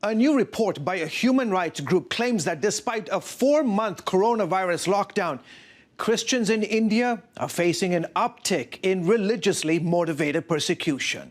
A new report by a human rights group claims that despite a 4-month coronavirus lockdown, Christians in India are facing an uptick in religiously motivated persecution.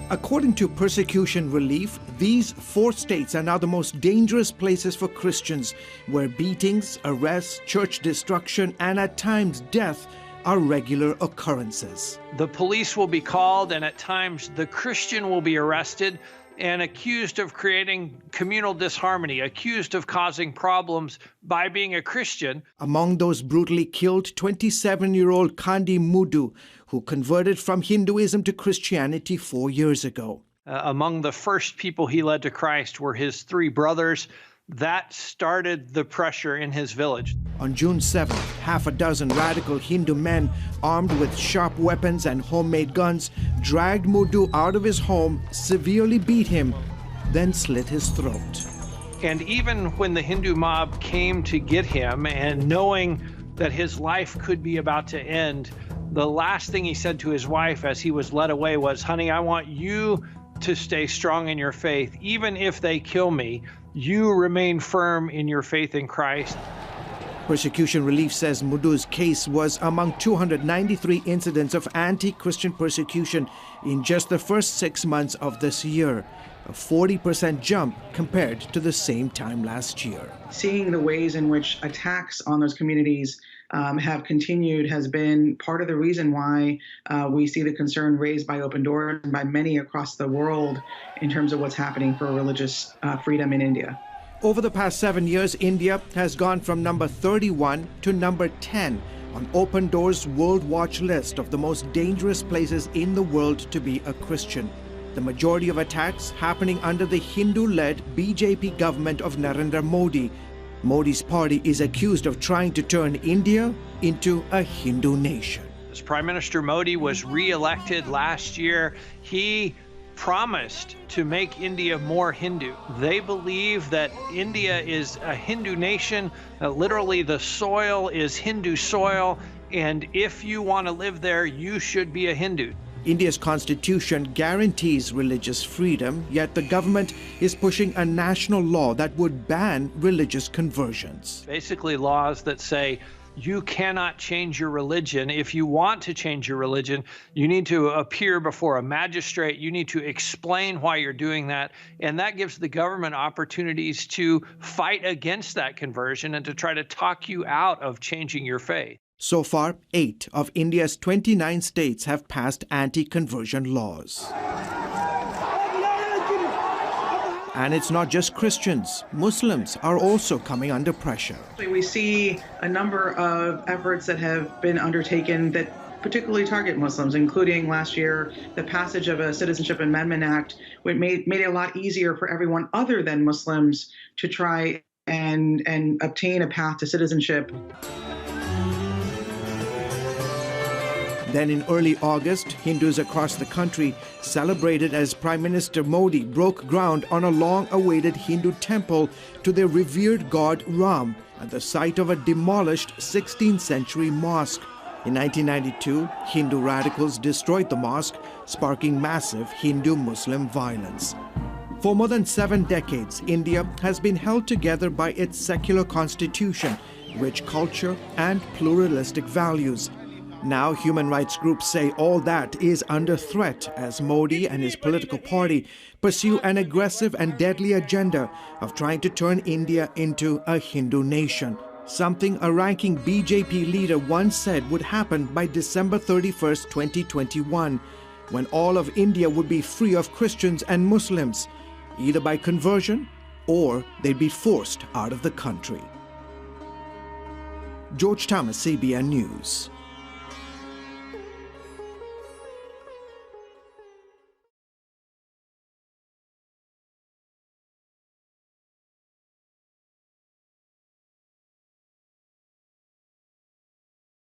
According to Persecution Relief, these 4 states are now the most dangerous places for Christians, where beatings, arrests, church destruction, and at times death are regular occurrences. The police will be called, and at times the Christian will be arrested and accused of creating communal disharmony, accused of causing problems by being a Christian. Among those brutally killed, 27-year-old Kandi Mudu, who converted from Hinduism to Christianity 4 years ago. Among the first people he led to Christ were his 3 brothers. That started the pressure in his village. On June 7th, half a dozen radical Hindu men armed with sharp weapons and homemade guns dragged Mudu out of his home, severely beat him, then slit his throat. And even when the Hindu mob came to get him, and knowing that his life could be about to end, the last thing he said to his wife as he was led away was, "Honey, I want you to stay strong in your faith. Even if they kill me, you remain firm in your faith in Christ." Persecution Relief says Mudu's case was among 293 incidents of anti-Christian persecution in just the first 6 months of this year, a 40% jump compared to the same time last year. Seeing the ways in which attacks on those communities have continued has been part of the reason why we see the concern raised by Open Doors and by many across the world in terms of what's happening for religious freedom in India. Over the past 7 years, India has gone from number 31 to number 10 on Open Doors' World Watch list of the most dangerous places in the world to be a Christian. The majority of attacks happening under the Hindu-led BJP government of Narendra Modi. Modi's party is accused of trying to turn India into a Hindu nation. As Prime Minister Modi was re-elected last year, he promised to make India more Hindu. They believe that India is a Hindu nation, literally the soil is Hindu soil, and if you want to live there, you should be a Hindu. India's constitution guarantees religious freedom, yet the government is pushing a national law that would ban religious conversions. Basically laws that say you cannot change your religion. If you want to change your religion, you need to appear before a magistrate. You need to explain why you're doing that. And that gives the government opportunities to fight against that conversion and to try to talk you out of changing your faith. So far, 8 of India's 29 states have passed anti-conversion laws. And it's not just Christians. Muslims are also coming under pressure. We see a number of efforts that have been undertaken that particularly target Muslims, including last year the passage of a Citizenship Amendment Act, which made it a lot easier for everyone other than Muslims to try and obtain a path to citizenship. Then in early August, Hindus across the country celebrated as Prime Minister Modi broke ground on a long-awaited Hindu temple to their revered god Ram at the site of a demolished 16th century mosque. In 1992, Hindu radicals destroyed the mosque, sparking massive Hindu-Muslim violence. For more than 7 decades, India has been held together by its secular constitution, rich culture, and pluralistic values. Now, human rights groups say all that is under threat as Modi and his political party pursue an aggressive and deadly agenda of trying to turn India into a Hindu nation, something a ranking BJP leader once said would happen by December 31st, 2021, when all of India would be free of Christians and Muslims, either by conversion or they'd be forced out of the country. George Thomas, CBN News.